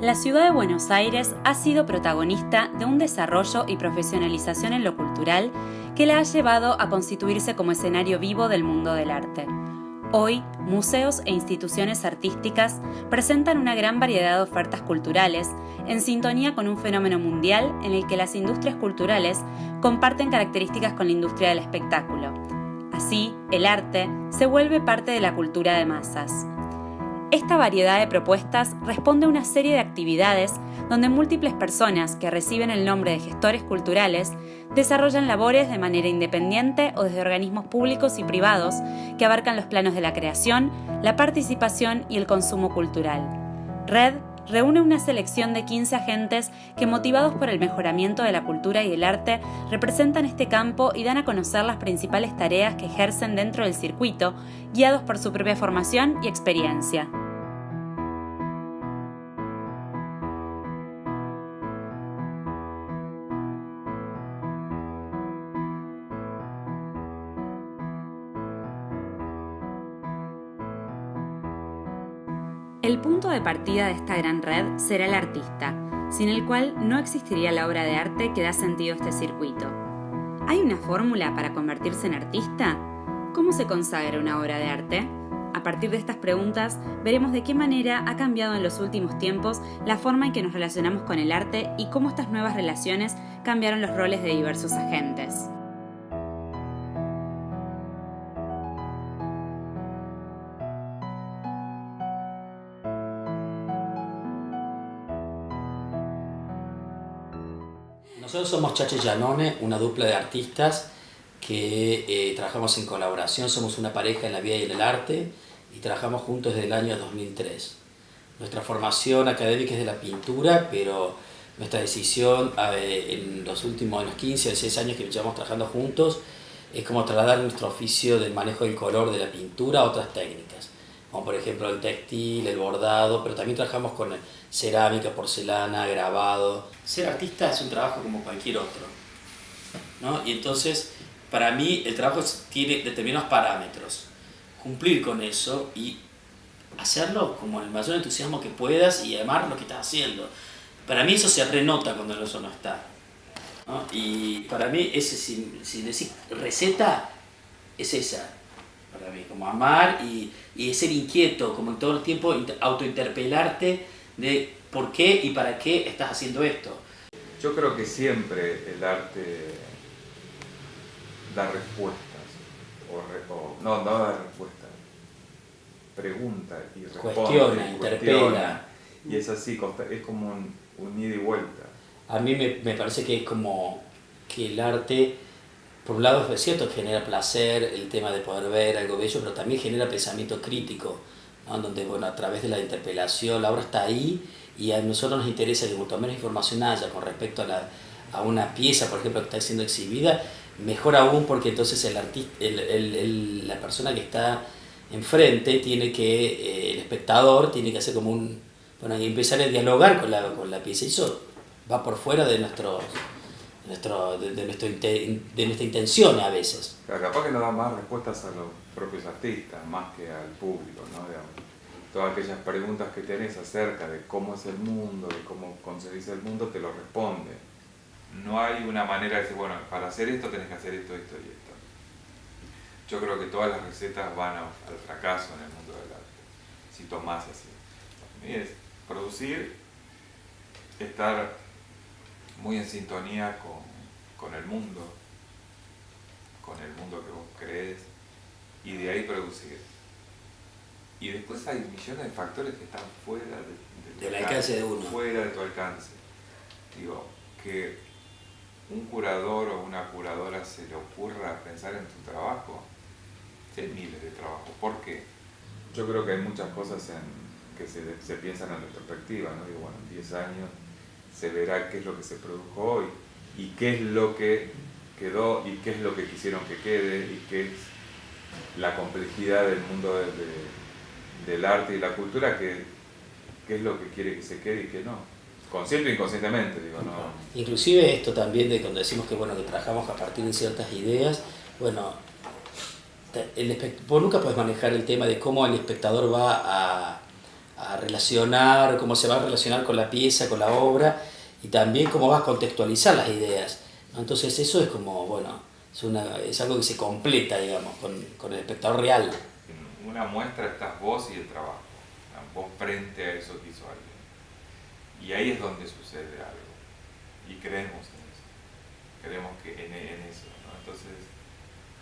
La ciudad de Buenos Aires ha sido protagonista de un desarrollo y profesionalización en lo cultural que la ha llevado a constituirse como escenario vivo del mundo del arte. Hoy, museos e instituciones artísticas presentan una gran variedad de ofertas culturales en sintonía con un fenómeno mundial en el que las industrias culturales comparten características con la industria del espectáculo. Así, el arte se vuelve parte de la cultura de masas. Esta variedad de propuestas responde a una serie de actividades donde múltiples personas que reciben el nombre de gestores culturales desarrollan labores de manera independiente o desde organismos públicos y privados que abarcan los planos de la creación, la participación y el consumo cultural. RED reúne una selección de 15 agentes que, motivados por el mejoramiento de la cultura y el arte, representan este campo y dan a conocer las principales tareas que ejercen dentro del circuito, guiados por su propia formación y experiencia. El punto de partida de esta gran red será el artista, sin el cual no existiría la obra de arte que da sentido a este circuito. ¿Hay una fórmula para convertirse en artista? ¿Cómo se consagra una obra de arte? A partir de estas preguntas, veremos de qué manera ha cambiado en los últimos tiempos la forma en que nos relacionamos con el arte y cómo estas nuevas relaciones cambiaron los roles de diversos agentes. Nosotros somos Chacha y Giannone, una dupla de artistas que trabajamos en colaboración, somos una pareja en la vida y en el arte y trabajamos juntos desde el año 2003. Nuestra formación académica es de la pintura, pero nuestra decisión en los 15 o 16 años que llevamos trabajando juntos es como trasladar nuestro oficio del manejo del color de la pintura a otras técnicas, como por ejemplo el textil, el bordado, pero también trabajamos con cerámica, porcelana, grabado. Ser artista es un trabajo como cualquier otro, ¿no? Y entonces, para mí, el trabajo tiene determinados parámetros. Cumplir con eso y hacerlo como el mayor entusiasmo que puedas y amar lo que estás haciendo. Para mí eso se renota cuando eso no está, ¿no? Y para mí, si decís receta, es esa. Para mí, como amar y ser inquieto, como en todo el tiempo autointerpelarte de por qué y para qué estás haciendo esto. Yo creo que siempre el arte da respuestas, no da respuestas, pregunta y responde, Cuestiona, interpela. Y es así, es como un ida y vuelta. A mí me parece que es como que el arte, por un lado es cierto que genera placer, el tema de poder ver algo bello, pero también genera pensamiento crítico, ¿no? Donde, bueno, a través de la interpelación la obra está ahí y a nosotros nos interesa que cuanto menos información haya con respecto a una pieza, por ejemplo, que está siendo exhibida, mejor aún, porque entonces el artista, la persona que está enfrente el espectador tiene que hacer como y empezar a dialogar con la pieza, y eso va por fuera de nuestra intención a veces. Pero capaz que nos da más respuestas a los propios artistas, más que al público, ¿no? Digamos, todas aquellas preguntas que tenés acerca de cómo es el mundo, de cómo concebís el mundo, te lo responde. No hay una manera de decir, bueno, para hacer esto tenés que hacer esto, esto y esto. Yo creo que todas las recetas van al fracaso en el mundo del arte, si tomás así. Y es producir, estar muy en sintonía con el mundo que vos crees, y de ahí producir. Y después hay millones de factores que están fuera del alcance de uno. Fuera de tu alcance. Digo, que un curador o una curadora se le ocurra pensar en tu trabajo, hay miles de trabajos. ¿Por qué? Yo creo que hay muchas cosas que se piensan en retrospectiva, ¿no? Digo, bueno, en 10 años se verá qué es lo que se produjo hoy y qué es lo que quedó y qué es lo que quisieron que quede y qué es la complejidad del mundo del arte y la cultura, qué es lo que quiere que se quede y qué no. Consciente o inconscientemente, digo, no. Inclusive esto también de cuando decimos que trabajamos a partir de ciertas ideas, vos nunca puedes manejar el tema de cómo el espectador va a relacionar, cómo se va a relacionar con la pieza, con la obra, y también cómo vas a contextualizar las ideas, ¿no? Entonces eso es como, bueno, es algo que se completa, digamos, con el espectador real. En una muestra estás vos y el trabajo, vos frente a esos visuales. Y ahí es donde sucede algo. Y creemos en eso. Creemos que en eso, ¿no? Entonces,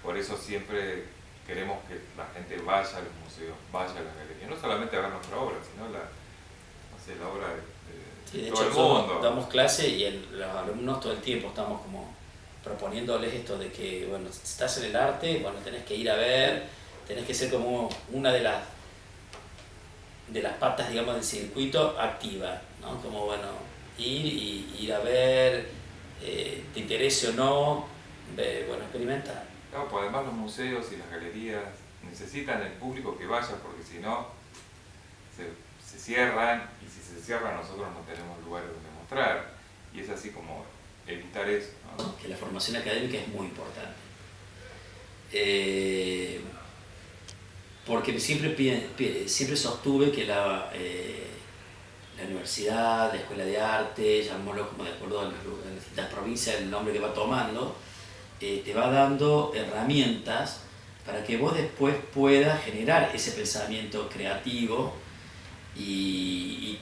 por eso siempre queremos que la gente vaya a los museos, vaya a las galerías. No solamente a ver nuestra obra, sino la obra de todo el mundo. Damos clase y los alumnos todo el tiempo estamos como proponiéndoles esto de que, bueno, si estás en el arte, bueno, tenés que ir a ver, tenés que ser como una de las patas, digamos, del circuito activa, ¿no? Como, bueno, ir a ver, te interese o no, bueno, experimentar. Claro, pues además los museos y las galerías necesitan el público que vaya, porque si no, se cierran, y si se cierran nosotros no tenemos lugares donde mostrar, y es así como evitar eso, ¿no? Que la formación académica es muy importante. Porque siempre sostuve que la universidad, la escuela de arte, llamémoslo como de acuerdo a las distintas provincias, el nombre que va tomando, te va dando herramientas para que vos después puedas generar ese pensamiento creativo y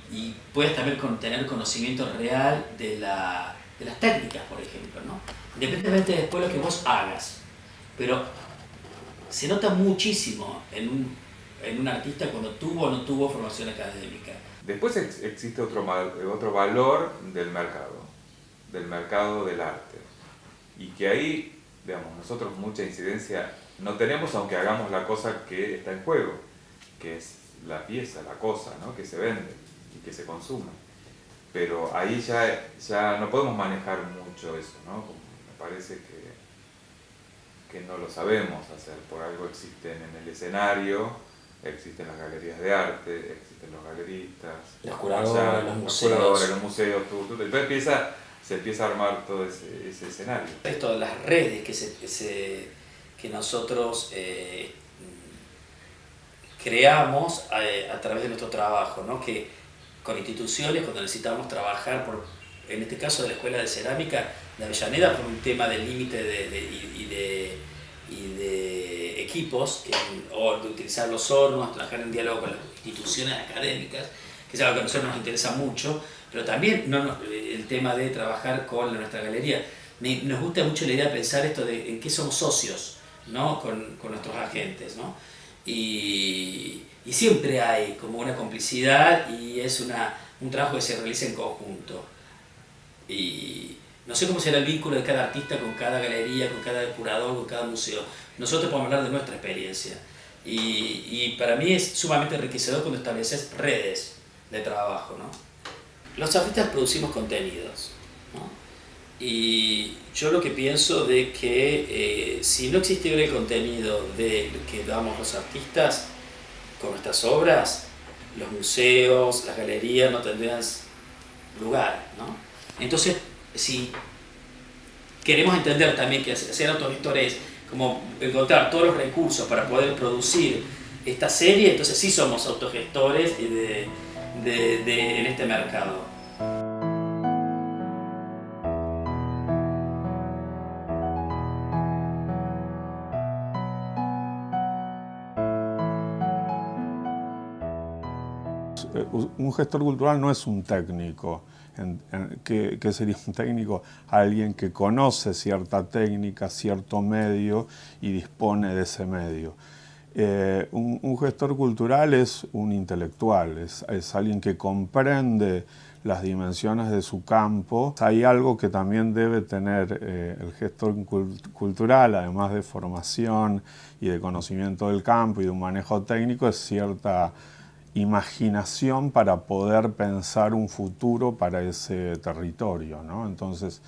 puedas también tener conocimiento real de las técnicas, por ejemplo, ¿no? Independientemente de después lo que vos hagas. Pero se nota muchísimo en un artista cuando tuvo o no tuvo formación académica. Después existe otro valor del mercado del arte. Y que ahí, digamos, nosotros mucha incidencia no tenemos, aunque hagamos la cosa que está en juego, que es la pieza, la cosa, ¿no? Que se vende y que se consume. Pero ahí ya no podemos manejar mucho eso, ¿no? Me parece que no lo sabemos hacer. Por algo existen en el escenario, existen las galerías de arte, existen los galeristas, los curadores, los museos, entonces se empieza a armar todo ese escenario. Esto de las redes que nosotros creamos a través de nuestro trabajo, ¿no? Que con instituciones, cuando necesitamos trabajar, en este caso de la Escuela de Cerámica de Avellaneda, por un tema del límite y de equipos, o de utilizar los hornos, trabajar en diálogo con las instituciones académicas, que es algo que a nosotros nos interesa mucho, pero también el tema de trabajar con nuestra galería. Nos gusta mucho la idea de pensar esto de en qué somos socios, ¿no? con nuestros agentes, ¿no? Y siempre hay como una complicidad y es un trabajo que se realiza en conjunto. Y no sé cómo será el vínculo de cada artista con cada galería, con cada curador, con cada museo. Nosotros podemos hablar de nuestra experiencia. Y para mí es sumamente enriquecedor cuando estableces redes de trabajo, ¿no? Los artistas producimos contenidos, ¿no? Y yo lo que pienso de que si no existiera el contenido que damos los artistas con nuestras obras, los museos, las galerías no tendrían lugar, ¿no? Entonces, si queremos entender también que ser autogestor es como encontrar todos los recursos para poder producir esta serie, entonces sí somos autogestores en este mercado. Un gestor cultural no es un técnico. ¿Qué sería un técnico? Alguien que conoce cierta técnica, cierto medio y dispone de ese medio. Un gestor cultural es un intelectual, es alguien que comprende las dimensiones de su campo. Hay algo que también debe tener el gestor cultural, además de formación y de conocimiento del campo y de un manejo técnico, es cierta imaginación para poder pensar un futuro para ese territorio, ¿no? Entonces,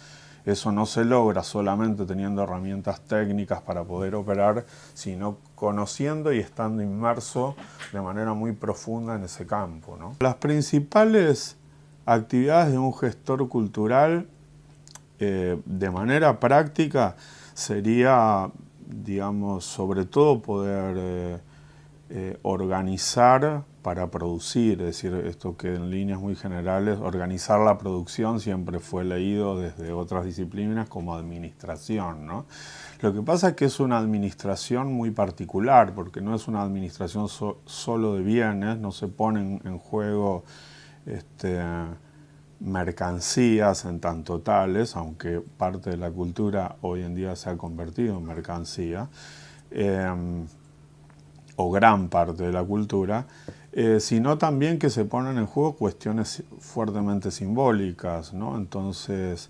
eso no se logra solamente teniendo herramientas técnicas para poder operar, sino conociendo y estando inmerso de manera muy profunda en ese campo, ¿no? Las principales actividades de un gestor cultural, de manera práctica, sería, digamos, sobre todo poder organizar para producir, es decir, esto que en líneas muy generales, organizar la producción siempre fue leído desde otras disciplinas como administración, ¿no? Lo que pasa es que es una administración muy particular, porque no es una administración solo de bienes, no se ponen en juego mercancías en tanto tales, aunque parte de la cultura hoy en día se ha convertido en mercancía, o gran parte de la cultura, sino también que se ponen en juego cuestiones fuertemente simbólicas, ¿no? Entonces,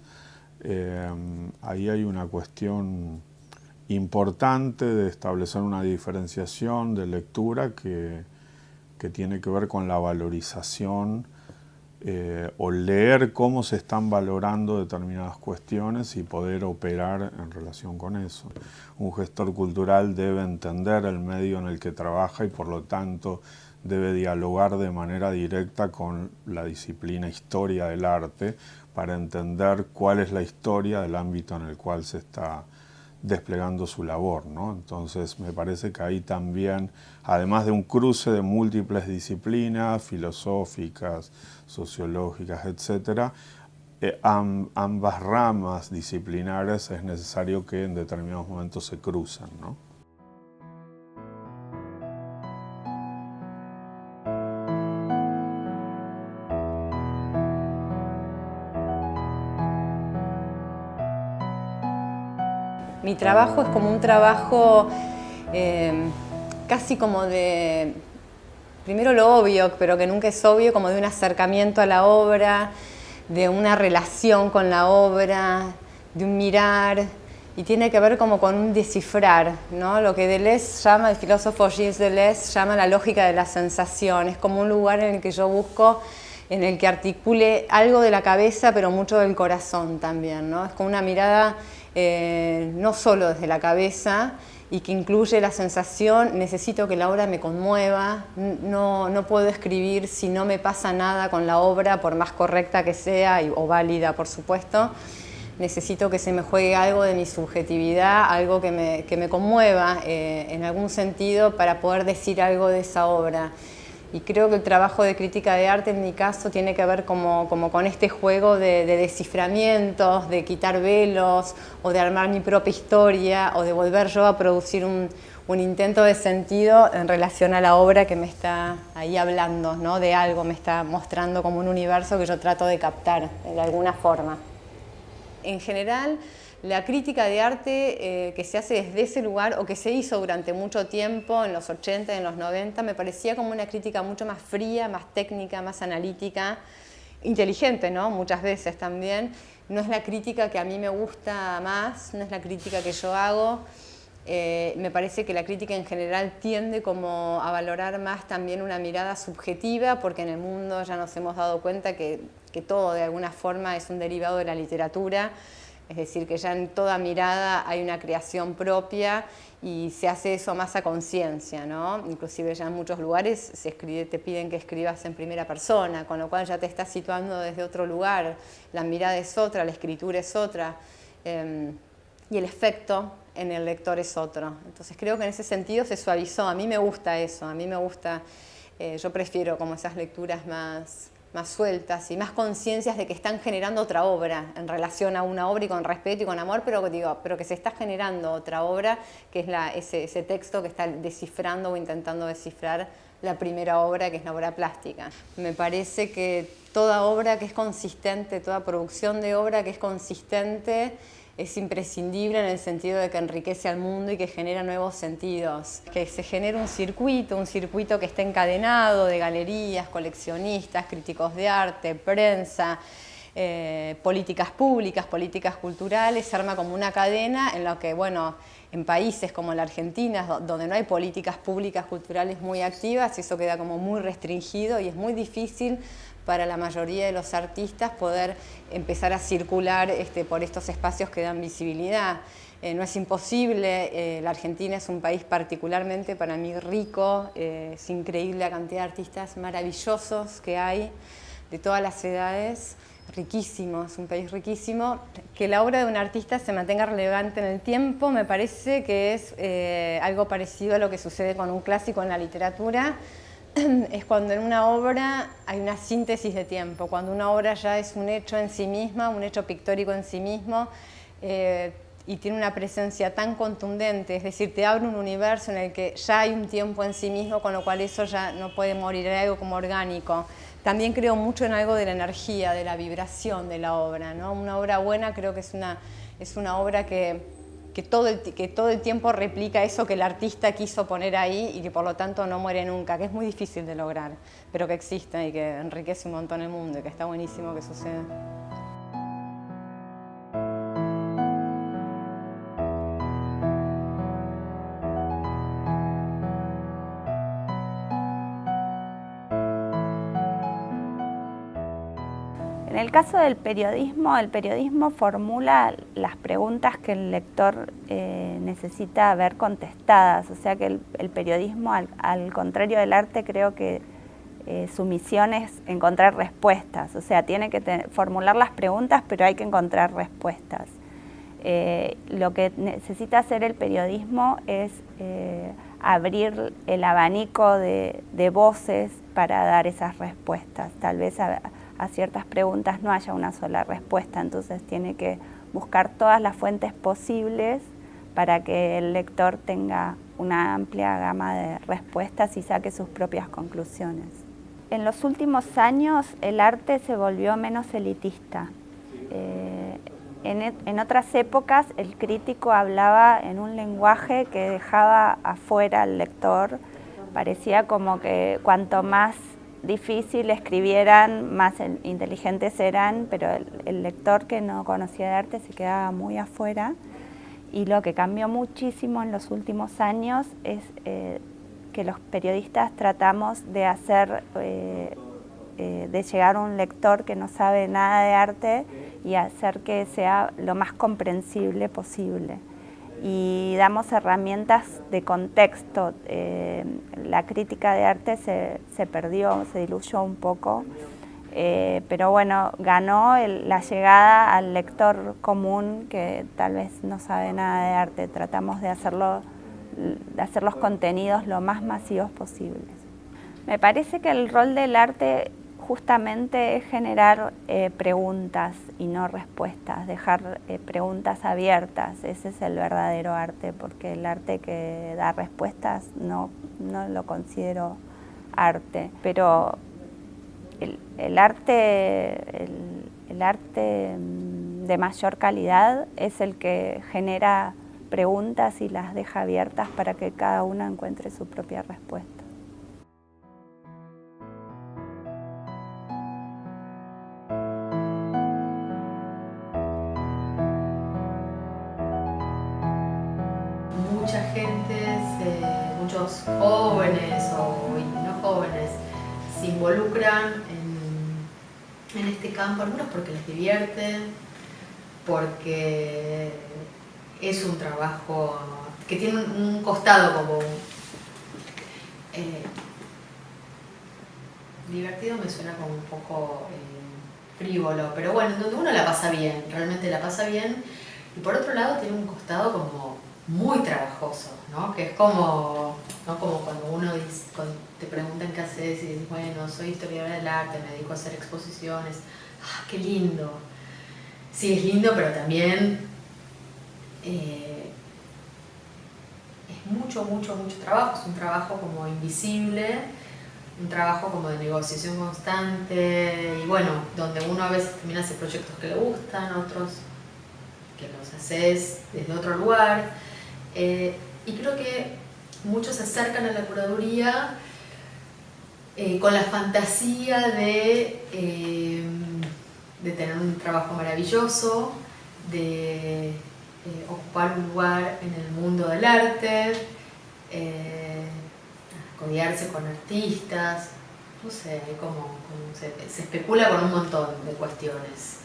ahí hay una cuestión importante de establecer una diferenciación de lectura que tiene que ver con la valorización o leer cómo se están valorando determinadas cuestiones y poder operar en relación con eso. Un gestor cultural debe entender el medio en el que trabaja y por lo tanto debe dialogar de manera directa con la disciplina historia del arte para entender cuál es la historia del ámbito en el cual se está desplegando su labor, ¿no? Entonces me parece que ahí también, además de un cruce de múltiples disciplinas filosóficas, sociológicas, etc., ambas ramas disciplinares es necesario que en determinados momentos se crucen, ¿no? Mi trabajo es como un trabajo casi como de, primero lo obvio, pero que nunca es obvio, como de un acercamiento a la obra, de una relación con la obra, de un mirar, y tiene que ver como con un descifrar, ¿no? Lo que Deleuze llama, el filósofo Gilles Deleuze llama la lógica de la sensación. Es como un lugar en el que yo busco, en el que articule algo de la cabeza, pero mucho del corazón también, ¿no? Es como una mirada no solo desde la cabeza y que incluye la sensación, necesito que la obra me conmueva, no puedo escribir si no me pasa nada con la obra, por más correcta que sea o válida, por supuesto. Necesito que se me juegue algo de mi subjetividad, algo que me conmueva en algún sentido para poder decir algo de esa obra. Y creo que el trabajo de crítica de arte, en mi caso, tiene que ver como con este juego de desciframientos, de quitar velos, o de armar mi propia historia, o de volver yo a producir un intento de sentido en relación a la obra que me está ahí hablando, ¿no? De algo, me está mostrando como un universo que yo trato de captar de alguna forma. En general, la crítica de arte que se hace desde ese lugar o que se hizo durante mucho tiempo, en los 80 y en los 90, me parecía como una crítica mucho más fría, más técnica, más analítica, inteligente, ¿no? Muchas veces también. No es la crítica que a mí me gusta más, no es la crítica que yo hago. Me parece que la crítica en general tiende como a valorar más también una mirada subjetiva, porque en el mundo ya nos hemos dado cuenta que todo de alguna forma es un derivado de la literatura. Es decir, que ya en toda mirada hay una creación propia y se hace eso más a conciencia, ¿no? Inclusive ya en muchos lugares te piden que escribas en primera persona, con lo cual ya te estás situando desde otro lugar, la mirada es otra, la escritura es otra, y el efecto en el lector es otro. Entonces creo que en ese sentido se suavizó. A mí me gusta eso, a mí me gusta, yo prefiero como esas lecturas más sueltas y más conciencias de que están generando otra obra en relación a una obra y con respeto y con amor, pero que se está generando otra obra, que es ese texto que está descifrando o intentando descifrar la primera obra, que es la obra plástica. Me parece que toda obra que es consistente, toda producción de obra que es consistente, es imprescindible en el sentido de que enriquece al mundo y que genera nuevos sentidos. Que se genere un circuito que esté encadenado de galerías, coleccionistas, críticos de arte, prensa, políticas públicas, políticas culturales, se arma como una cadena en la que, bueno, en países como la Argentina, donde no hay políticas públicas culturales muy activas, eso queda como muy restringido y es muy difícil para la mayoría de los artistas poder empezar a circular por estos espacios que dan visibilidad. No es imposible, la Argentina es un país particularmente para mí rico, es increíble la cantidad de artistas maravillosos que hay de todas las edades, riquísimo, es un país riquísimo. Que la obra de un artista se mantenga relevante en el tiempo me parece que es algo parecido a lo que sucede con un clásico en la literatura. es cuando en una obra hay una síntesis de tiempo, cuando una obra ya es un hecho en sí misma, un hecho pictórico en sí mismo, y tiene una presencia tan contundente, es decir, te abre un universo en el que ya hay un tiempo en sí mismo, con lo cual eso ya no puede morir, hay algo como orgánico. También creo mucho en algo de la energía, de la vibración de la obra, ¿no? Una obra buena creo que es una obra que todo el tiempo replica eso que el artista quiso poner ahí y que por lo tanto no muere nunca, que es muy difícil de lograr, pero que existe y que enriquece un montón el mundo y que está buenísimo que suceda. En el caso del periodismo, el periodismo formula las preguntas que el lector necesita ver contestadas. O sea que el periodismo, al contrario del arte, creo que su misión es encontrar respuestas. O sea, tiene que formular las preguntas, pero hay que encontrar respuestas. Lo que necesita hacer el periodismo es abrir el abanico de voces para dar esas respuestas. Tal vez a ciertas preguntas no haya una sola respuesta, entonces tiene que buscar todas las fuentes posibles para que el lector tenga una amplia gama de respuestas y saque sus propias conclusiones. En los últimos años el arte se volvió menos elitista. En otras épocas el crítico hablaba en un lenguaje que dejaba afuera al lector. Parecía como que cuanto más difícil escribieran, más inteligentes eran, pero el lector que no conocía de arte se quedaba muy afuera. Y lo que cambió muchísimo en los últimos años es que los periodistas tratamos de hacer, de llegar a un lector que no sabe nada de arte y hacer que sea lo más comprensible posible. Y damos herramientas de contexto. La crítica de arte se perdió, se diluyó un poco, pero bueno, ganó la llegada al lector común que tal vez no sabe nada de arte. Tratamos de hacer los contenidos lo más masivos posibles. Me parece que el rol del arte justamente es generar preguntas y no respuestas, dejar preguntas abiertas. Ese es el verdadero arte, porque el arte que da respuestas no lo considero arte. Pero el arte de mayor calidad es el que genera preguntas y las deja abiertas para que cada uno encuentre su propia respuesta. Mucha gente, muchos jóvenes o no jóvenes, se involucran en este campo, algunos porque les divierte, porque es un trabajo que tiene un costado como divertido, me suena como un poco frívolo, pero bueno, donde uno la pasa bien, realmente la pasa bien, y por otro lado tiene un costado como muy trabajoso, ¿no? Que es como, ¿no? Como cuando uno dice, cuando te preguntan qué haces y dices, bueno, soy historiadora del arte, me dedico a hacer exposiciones. ¡Ah, qué lindo! Sí, es lindo, pero también es mucho trabajo, es un trabajo como invisible, un trabajo como de negociación constante y bueno, donde uno a veces también hace proyectos que le gustan, otros que los haces desde otro lugar. Y creo que muchos se acercan a la curaduría con la fantasía de tener un trabajo maravilloso, de ocupar un lugar en el mundo del arte, codearse con artistas, no sé, se especula con un montón de cuestiones.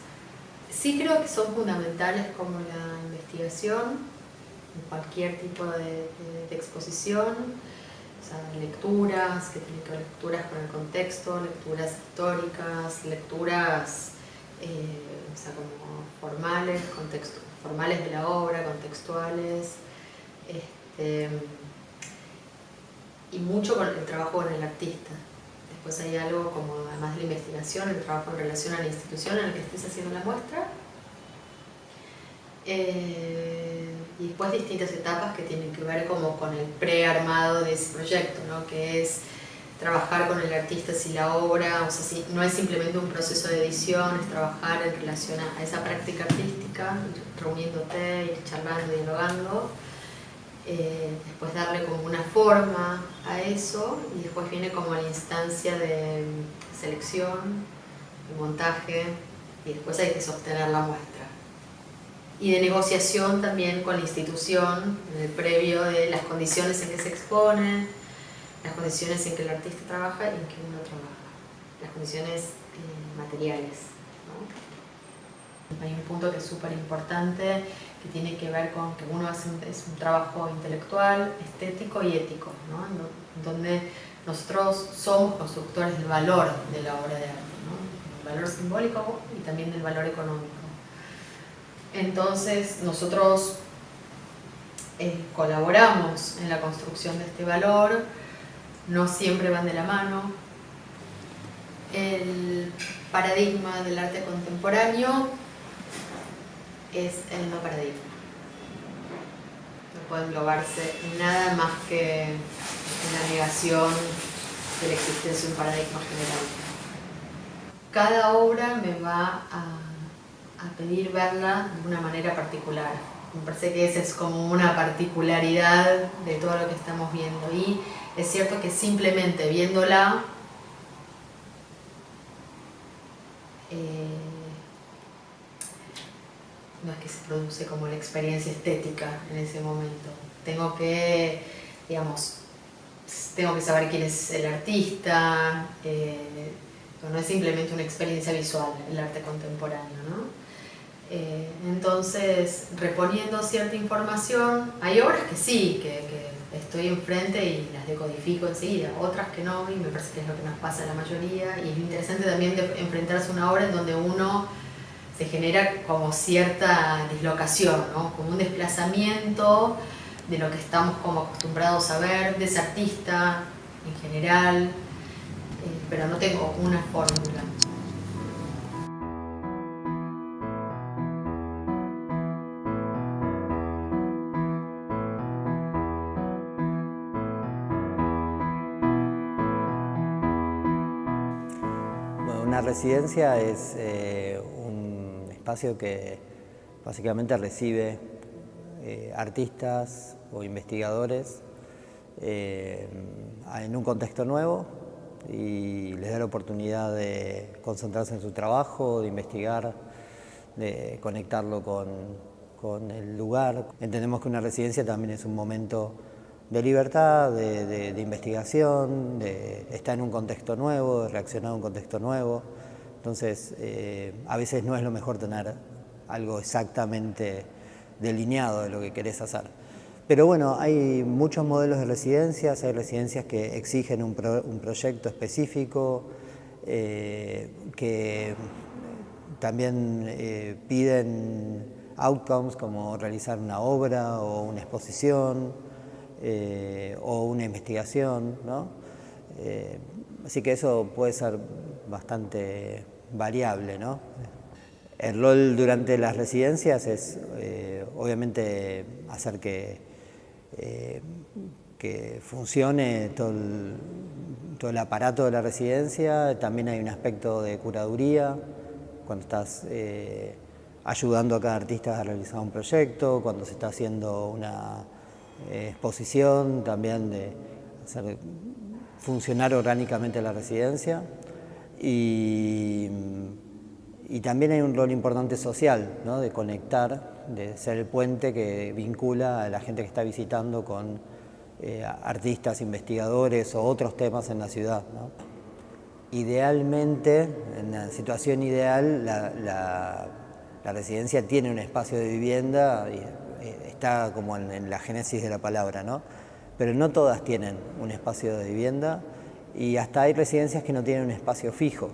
Sí creo que son fundamentales como la investigación, en cualquier tipo de exposición, o sea, lecturas, que tienen que ver lecturas con el contexto, lecturas históricas, lecturas o sea, como formales, formales de la obra, contextuales, y mucho con el trabajo con el artista. Después hay algo como, además de la investigación, el trabajo en relación a la institución en la que estés haciendo la muestra. Y después distintas etapas que tienen que ver como con el prearmado de ese proyecto, ¿no? Que es trabajar con el artista si la obra, o sea, si no es simplemente un proceso de edición, es trabajar en relación a esa práctica artística, ir reuniéndote, ir charlando, dialogando, después darle como una forma a eso, y después viene como la instancia de selección, de montaje, y después hay que sostener la muestra. Y de negociación también con la institución, en el previo de las condiciones en que se expone, las condiciones en que el artista trabaja y en que uno trabaja, las condiciones materiales, ¿no? Hay un punto que es súper importante, que tiene que ver con que uno hace un trabajo intelectual, estético y ético, ¿no? Donde nosotros somos constructores del valor de la obra de arte, ¿no? El valor simbólico y también del valor económico. Entonces nosotros colaboramos en la construcción de este valor, no siempre van de la mano. El paradigma del arte contemporáneo es el no paradigma. No puede englobarse nada más que una negación de la existencia de un paradigma general. Cada obra me va a pedir verla de una manera particular. Me parece que esa es como una particularidad de todo lo que estamos viendo. Y es cierto que simplemente viéndola no es que se produce como la experiencia estética en ese momento. Tengo que, digamos, tengo que saber quién es el artista, no es simplemente una experiencia visual el arte contemporáneo, ¿no? Entonces, reponiendo cierta información, hay obras que sí, que estoy enfrente y las decodifico enseguida, otras que no, y me parece que es lo que nos pasa a la mayoría, y es interesante también de enfrentarse a una obra en donde uno se genera como cierta dislocación, ¿no? Como un desplazamiento de lo que estamos como acostumbrados a ver, de ese artista en general, pero no tengo una fórmula. Una residencia es un espacio que básicamente recibe artistas o investigadores en un contexto nuevo y les da la oportunidad de concentrarse en su trabajo, de investigar, de conectarlo con el lugar. Entendemos que una residencia también es un momento de libertad, de investigación, de estar en un contexto nuevo, de reaccionar a un contexto nuevo. Entonces, a veces no es lo mejor tener algo exactamente delineado de lo que querés hacer. Pero bueno, hay muchos modelos de residencias, hay residencias que exigen un proyecto específico, que también piden outcomes como realizar una obra o una exposición, o una investigación, ¿no? Así que eso puede ser bastante variable, ¿no? El rol durante las residencias es obviamente hacer que funcione todo el aparato de la residencia. También hay un aspecto de curaduría, cuando estás ayudando a cada artista a realizar un proyecto, cuando se está haciendo una exposición, también de hacer funcionar orgánicamente la residencia, y también hay un rol importante social, ¿no? De conectar, de ser el puente que vincula a la gente que está visitando con artistas, investigadores o otros temas en la ciudad, ¿no? Idealmente, en la situación ideal, la residencia tiene un espacio de vivienda, y está como en la génesis de la palabra, ¿no? Pero no todas tienen un espacio de vivienda, y hasta hay residencias que no tienen un espacio fijo,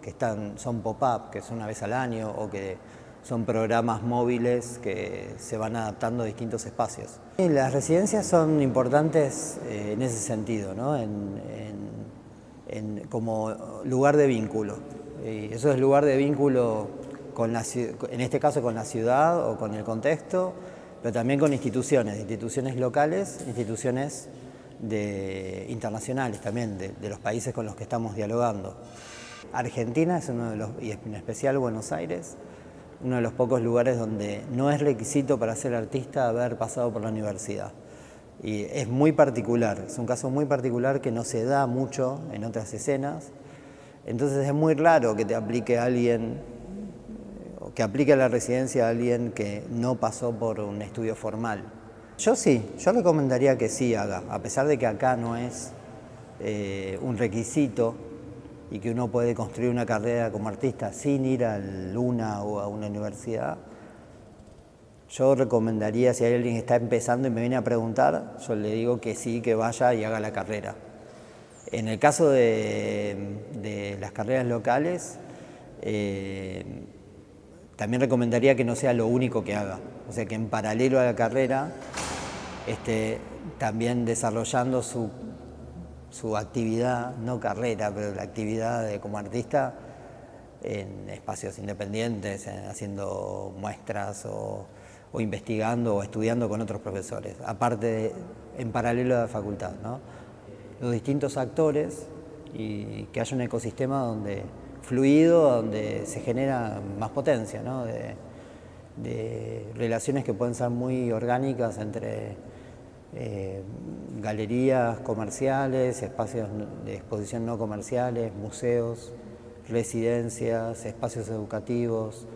que son pop-up, que son una vez al año, o que son programas móviles que se van adaptando a distintos espacios. Y las residencias son importantes en ese sentido, ¿no? Como lugar de vínculo. Y eso es lugar de vínculo en este caso con la ciudad o con el contexto, pero también con instituciones locales, instituciones internacionales también, de los países con los que estamos dialogando. Argentina es uno de los, y en especial Buenos Aires, uno de los pocos lugares donde no es requisito para ser artista haber pasado por la universidad. Y es muy particular, es un caso muy particular que no se da mucho en otras escenas. Entonces es muy raro que te aplique a alguien, o que aplique a la residencia a alguien que no pasó por un estudio formal. Yo recomendaría que sí haga, a pesar de que acá no es un requisito y que uno puede construir una carrera como artista sin ir a una o a una universidad. Yo recomendaría, si hay alguien que está empezando y me viene a preguntar, yo le digo que sí, que vaya y haga la carrera. En el caso de las carreras locales, también recomendaría que no sea lo único que haga. O sea, que en paralelo a la carrera esté también desarrollando su actividad, no carrera, pero la actividad como artista en espacios independientes, haciendo muestras o investigando o estudiando con otros profesores, aparte, en paralelo a la facultad, ¿no? Los distintos actores y que haya un ecosistema fluido, donde se genera más potencia, ¿no? De relaciones que pueden ser muy orgánicas entre galerías comerciales, espacios de exposición no comerciales, museos, residencias, espacios educativos.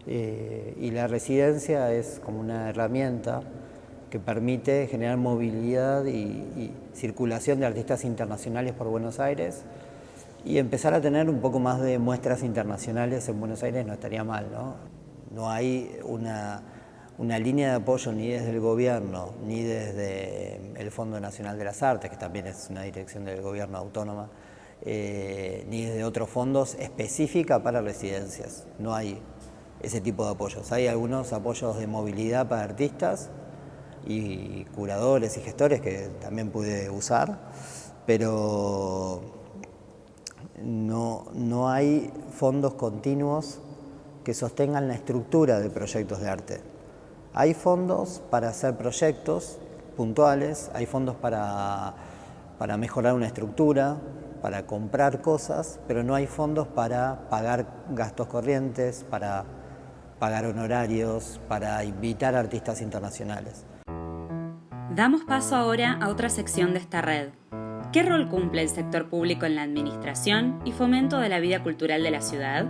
Y la residencia es como una herramienta que permite generar movilidad y circulación de artistas internacionales por Buenos Aires, y empezar a tener un poco más de muestras internacionales en Buenos Aires no estaría mal, ¿no? No hay una línea de apoyo ni desde el gobierno, ni desde el Fondo Nacional de las Artes, que también es una dirección del gobierno autónoma, ni desde otros fondos específica para residencias. No hay ese tipo de apoyos. Hay algunos apoyos de movilidad para artistas y curadores y gestores que también pude usar, pero no hay fondos continuos que sostengan la estructura de proyectos de arte. Hay fondos para hacer proyectos puntuales, hay fondos para mejorar una estructura, para comprar cosas, pero no hay fondos para pagar gastos corrientes, para pagar honorarios, para invitar a artistas internacionales. Damos paso ahora a otra sección de esta red. ¿Qué rol cumple el sector público en la administración y fomento de la vida cultural de la ciudad?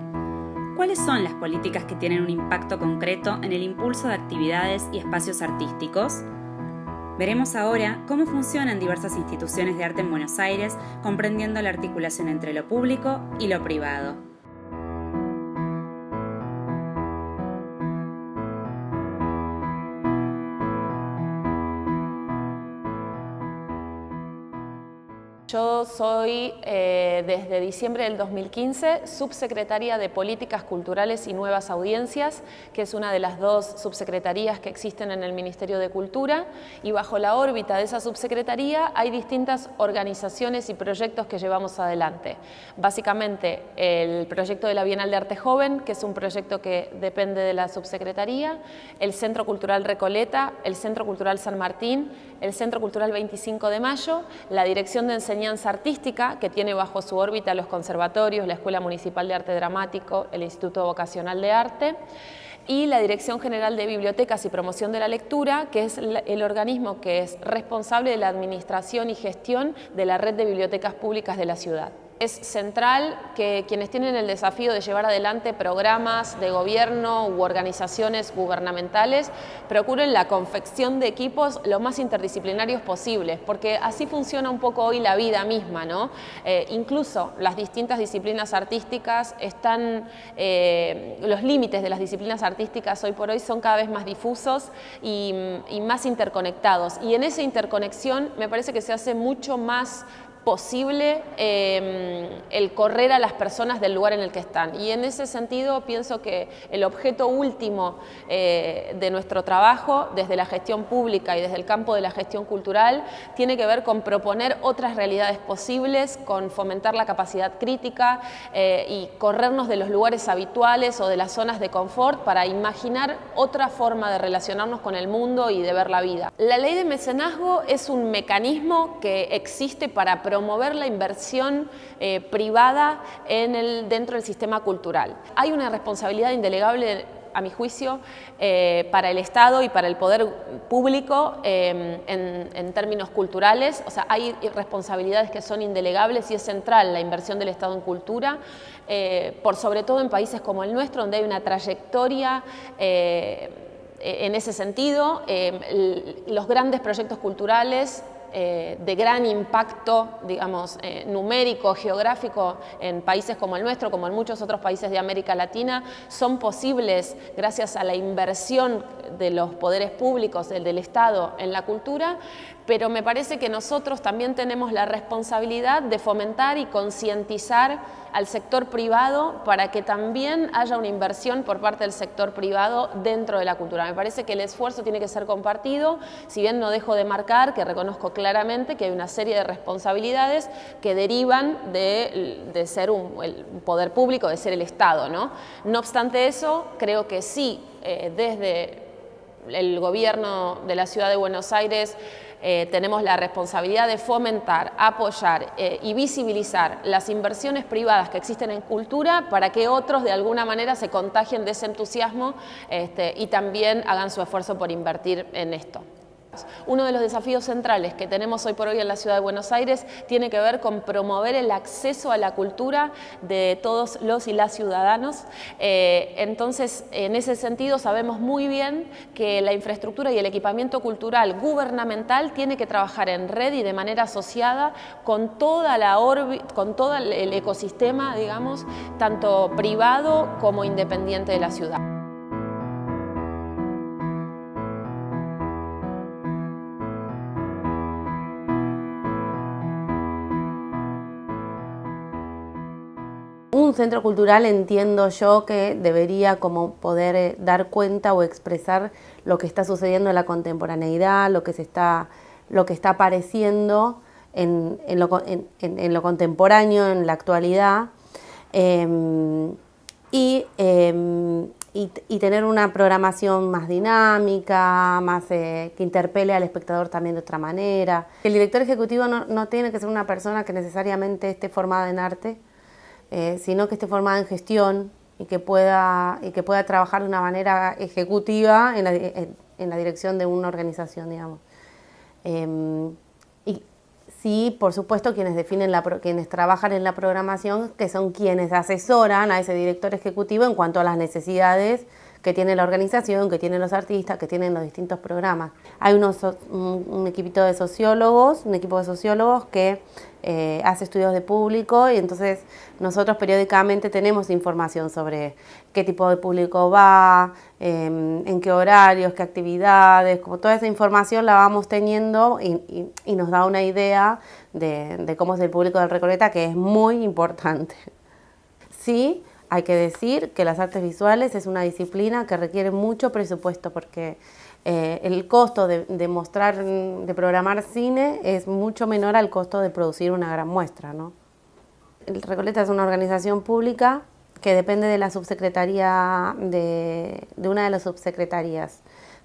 ¿Cuáles son las políticas que tienen un impacto concreto en el impulso de actividades y espacios artísticos? Veremos ahora cómo funcionan diversas instituciones de arte en Buenos Aires, comprendiendo la articulación entre lo público y lo privado. Yo soy, desde diciembre del 2015, subsecretaria de Políticas Culturales y Nuevas Audiencias, que es una de las dos subsecretarías que existen en el Ministerio de Cultura, y bajo la órbita de esa subsecretaría hay distintas organizaciones y proyectos que llevamos adelante. Básicamente, el proyecto de la Bienal de Arte Joven, que es un proyecto que depende de la subsecretaría, el Centro Cultural Recoleta, el Centro Cultural San Martín, el Centro Cultural 25 de Mayo, la Dirección de Enseñanza Artística, que tiene bajo su órbita los conservatorios, la Escuela Municipal de Arte Dramático, el Instituto Vocacional de Arte, y la Dirección General de Bibliotecas y Promoción de la Lectura, que es el organismo que es responsable de la administración y gestión de la red de bibliotecas públicas de la ciudad. Es central que quienes tienen el desafío de llevar adelante programas de gobierno u organizaciones gubernamentales procuren la confección de equipos lo más interdisciplinarios posibles, porque así funciona un poco hoy la vida misma, ¿no? Incluso las distintas disciplinas artísticas los límites de las disciplinas artísticas hoy por hoy son cada vez más difusos y más interconectados. Y en esa interconexión me parece que se hace mucho más posible el correr a las personas del lugar en el que están. Y en ese sentido pienso que el objeto último de nuestro trabajo desde la gestión pública y desde el campo de la gestión cultural tiene que ver con proponer otras realidades posibles, con fomentar la capacidad crítica y corrernos de los lugares habituales o de las zonas de confort para imaginar otra forma de relacionarnos con el mundo y de ver la vida. La ley de mecenazgo es un mecanismo que existe para promover la inversión privada dentro del sistema cultural. Hay una responsabilidad indelegable, a mi juicio, para el Estado y para el poder público en términos culturales. O sea, hay responsabilidades que son indelegables y es central la inversión del Estado en cultura, por sobre todo en países como el nuestro, donde hay una trayectoria en ese sentido. Los grandes proyectos culturales de gran impacto, digamos, numérico, geográfico en países como el nuestro, como en muchos otros países de América Latina, son posibles gracias a la inversión de los poderes públicos, del Estado en la cultura, pero me parece que nosotros también tenemos la responsabilidad de fomentar y concientizar al sector privado para que también haya una inversión por parte del sector privado dentro de la cultura. Me parece que el esfuerzo tiene que ser compartido, si bien no dejo de marcar que reconozco claramente que hay una serie de responsabilidades que derivan de ser el poder público, de ser el Estado, ¿no? No obstante eso, creo que sí, desde el gobierno de la Ciudad de Buenos Aires tenemos la responsabilidad de fomentar, apoyar y visibilizar las inversiones privadas que existen en cultura para que otros de alguna manera se contagien de ese entusiasmo y también hagan su esfuerzo por invertir en esto. Uno de los desafíos centrales que tenemos hoy por hoy en la Ciudad de Buenos Aires tiene que ver con promover el acceso a la cultura de todos los y las ciudadanos. Entonces, en ese sentido, sabemos muy bien que la infraestructura y el equipamiento cultural gubernamental tiene que trabajar en red y de manera asociada con toda la con todo el ecosistema, digamos, tanto privado como independiente de la ciudad. Un centro cultural entiendo yo que debería como poder dar cuenta o expresar lo que está sucediendo en la contemporaneidad, lo que está apareciendo en lo contemporáneo, en la actualidad, y tener una programación más dinámica, más que interpele al espectador también de otra manera. El director ejecutivo no tiene que ser una persona que necesariamente esté formada en arte, sino que esté formada en gestión y que pueda trabajar de una manera ejecutiva en la dirección de una organización, digamos. Y sí, por supuesto, quienes trabajan en la programación, que son quienes asesoran a ese director ejecutivo en cuanto a las necesidades que tiene la organización, que tienen los artistas, que tienen los distintos programas. Hay un equipo de sociólogos que hace estudios de público y entonces nosotros periódicamente tenemos información sobre qué tipo de público va, en qué horarios, qué actividades, como toda esa información la vamos teniendo y nos da una idea de cómo es el público del Recoleta, que es muy importante. Sí, hay que decir que las artes visuales es una disciplina que requiere mucho presupuesto porque el costo de programar cine es mucho menor al costo de producir una gran muestra, ¿no? El Recoleta es una organización pública que depende de la subsecretaría, de una de las subsecretarías.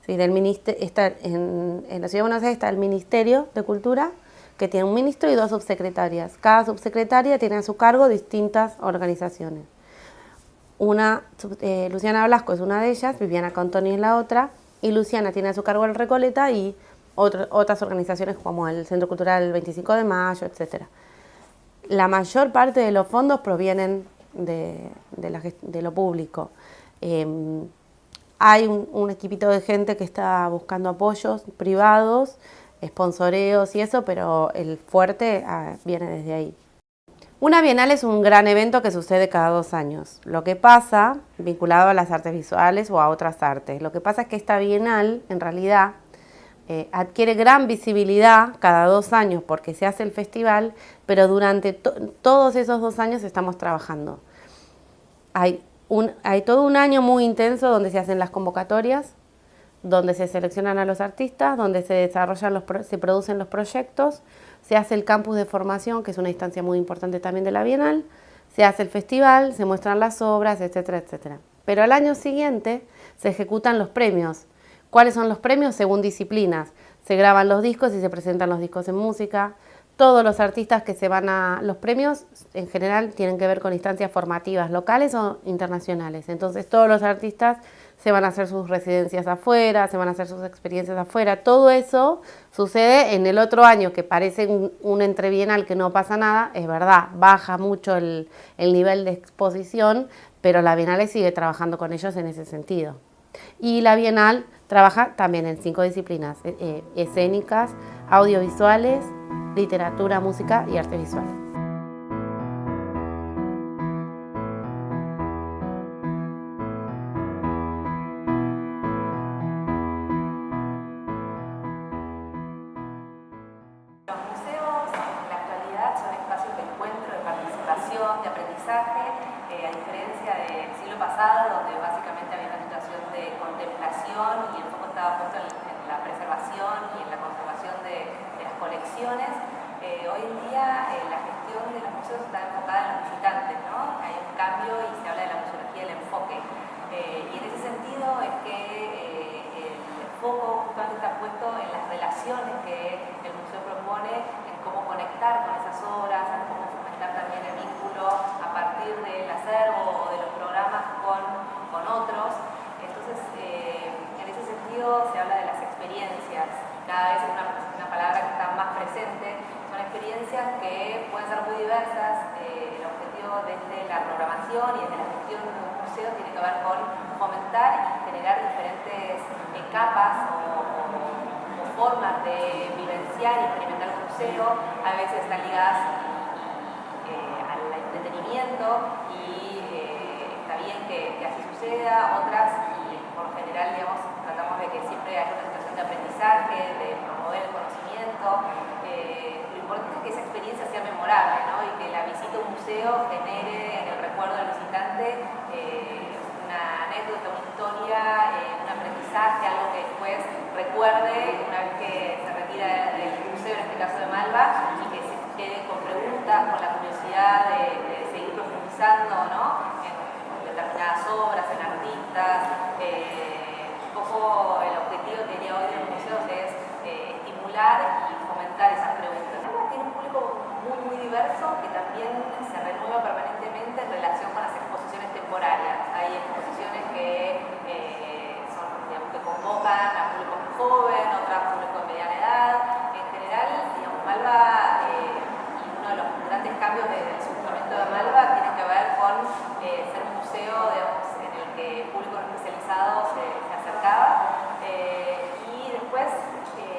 ¿Sí? En la Ciudad de Buenos Aires está el Ministerio de Cultura, que tiene un ministro y 2 subsecretarias. Cada subsecretaria tiene a su cargo distintas organizaciones. Luciana Blasco es una de ellas, Viviana Cantoni es la otra, y Luciana tiene a su cargo el Recoleta y otras organizaciones como el Centro Cultural 25 de Mayo, etc. La mayor parte de los fondos provienen de lo público. Hay un equipito de gente que está buscando apoyos privados, sponsoreos y eso, pero el fuerte viene desde ahí. Una bienal es un gran evento que sucede cada 2 años. Lo que pasa, vinculado a las artes visuales o a otras artes, lo que pasa es que esta bienal, en realidad, adquiere gran visibilidad cada 2 años porque se hace el festival, pero durante todos esos 2 años estamos trabajando. Hay todo un año muy intenso donde se hacen las convocatorias, donde se seleccionan a los artistas, donde se desarrollan se producen los proyectos, se hace el campus de formación, que es una instancia muy importante también de la Bienal, se hace el festival, se muestran las obras, etcétera, etcétera. Pero al año siguiente se ejecutan los premios. ¿Cuáles son los premios? Según disciplinas. Se graban los discos y se presentan los discos en música. Todos los artistas que se van a los premios, en general, tienen que ver con instancias formativas locales o internacionales. Entonces, todos los artistas se van a hacer sus residencias afuera, se van a hacer sus experiencias afuera. Todo eso sucede en el otro año, que parece un entrebienal que no pasa nada. Es verdad, baja mucho el nivel de exposición, pero la Bienal sigue trabajando con ellos en ese sentido. Y la Bienal trabaja también en 5 disciplinas, escénicas, audiovisuales, literatura, música y artes visuales. Los museos en la actualidad son espacios de encuentro, de participación, de aprendizaje, a diferencia del siglo pasado, donde básicamente había una situación de contemplación y el foco estaba puesto en la preservación y en la conservación de las colecciones. Hoy en día la gestión de los museos está enfocada en los visitantes, ¿no? Hay un cambio y se habla de la museología del enfoque. Y en ese sentido es que el foco justamente está puesto en las relaciones que el museo propone, en cómo conectar con esas obras, en cómo fomentar también el vínculo a partir del acervo o de los programas con otros. Entonces, en ese sentido se habla de las experiencias, cada vez es una palabra que está más presente. Son experiencias que pueden ser muy diversas. El objetivo desde la programación y desde la gestión de un museo tiene que ver con fomentar y generar diferentes capas o formas de vivenciar y experimentar un museo. A veces están ligadas al entretenimiento y está bien que así suceda. Otras, y por lo general, digamos, tratamos de que siempre haya una situación de aprendizaje, de promover el conocimiento. Lo importante es que esa experiencia sea memorable, ¿no? Y que la visita a un museo genere en el recuerdo del visitante una anécdota, una historia, un aprendizaje, algo que después recuerde una vez que se retira del museo, en este caso de Malva, y que se quede con preguntas, con la curiosidad de seguir profundizando, ¿no? En determinadas obras, en artistas. Un poco el objetivo que diría hoy de los museos es estimular y fomentar esas preguntas. Tiene un público muy diverso que también se renueva permanentemente en relación con las exposiciones temporarias. Hay exposiciones que son, digamos, que convocan a público muy joven, otras a público de mediana edad. En general, digamos, Malva, y uno de los grandes cambios del surgimiento de Malva tiene que ver con ser un museo, digamos, en el que el público no especializado se acercaba. Y después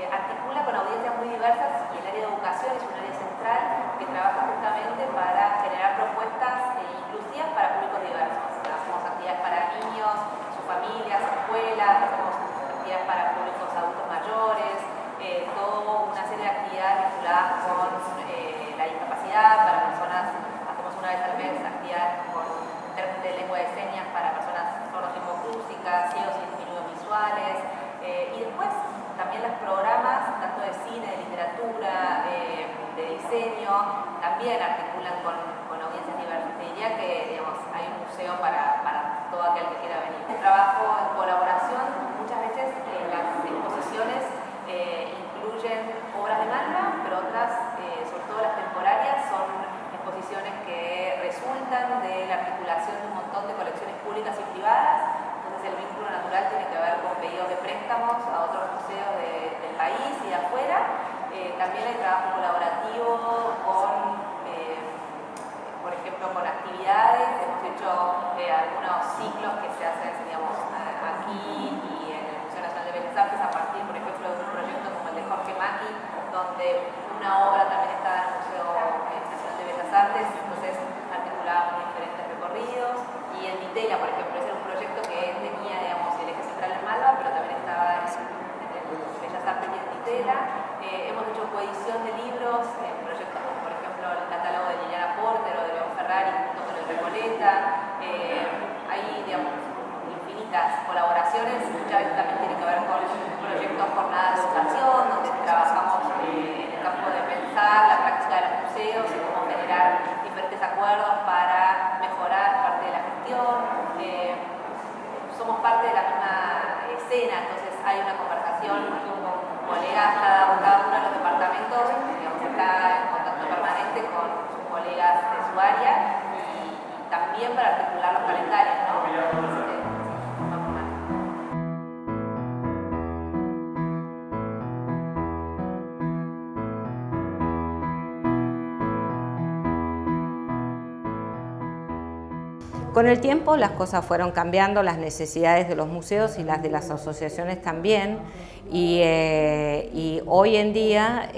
articula con audiencias muy diversas, y el área de educación es un área central que trabaja justamente para generar propuestas inclusivas para públicos diversos. Hacemos actividades para niños, sus familias, escuelas, hacemos actividades para públicos adultos mayores, toda una serie de actividades vinculadas con la discapacidad para personas. Hacemos una vez al mes actividades de lengua de señas para personas sordo-hipocrúsicas, ciegos y disminuidos visuales. Y después también los programas, tanto de cine, de literatura, de diseño, también articulan con audiencias diversas. Te diría que, digamos, hay un museo para todo aquel que quiera venir. El trabajo en colaboración, muchas veces las exposiciones incluyen obras de Malva, pero otras, sobre todo las temporarias, son exposiciones que resultan de la articulación de un montón de colecciones públicas y privadas. Entonces el vínculo natural tiene que ver con pedidos de préstamos a otros museos del país y de afuera. También hay trabajo colaborativo con, por ejemplo, con actividades. Hemos hecho algunos ciclos que se hacen, digamos, aquí y en el Museo Nacional de Bellas Artes a partir, por ejemplo, de un proyecto como el de Jorge Macchi, donde una obra también está en el Museo Nacional de Bellas Artes. Entonces articulábamos diferentes recorridos. Y en Vitela, por ejemplo, ese era un proyecto que tenía, digamos, el eje central en Malva, pero también estaba en el Bellas Artes y en coedición de libros, proyectos como por ejemplo el catálogo de Liliana Porter o de León Ferrari junto con el Recoleta. Hay, digamos, infinitas colaboraciones, muchas veces también tiene que ver con proyectos jornadas de educación, donde trabajamos en el campo de pensar la práctica de los museos y cómo generar diferentes acuerdos para mejorar parte de la gestión. Somos parte de la misma escena, entonces hay una conversación con colegas, cada uno de los departamentos, digamos, está en contacto permanente con sus colegas de su área y también para articular los calendarios, ¿no? Con el tiempo las cosas fueron cambiando, las necesidades de los museos y las de las asociaciones también, y hoy en día,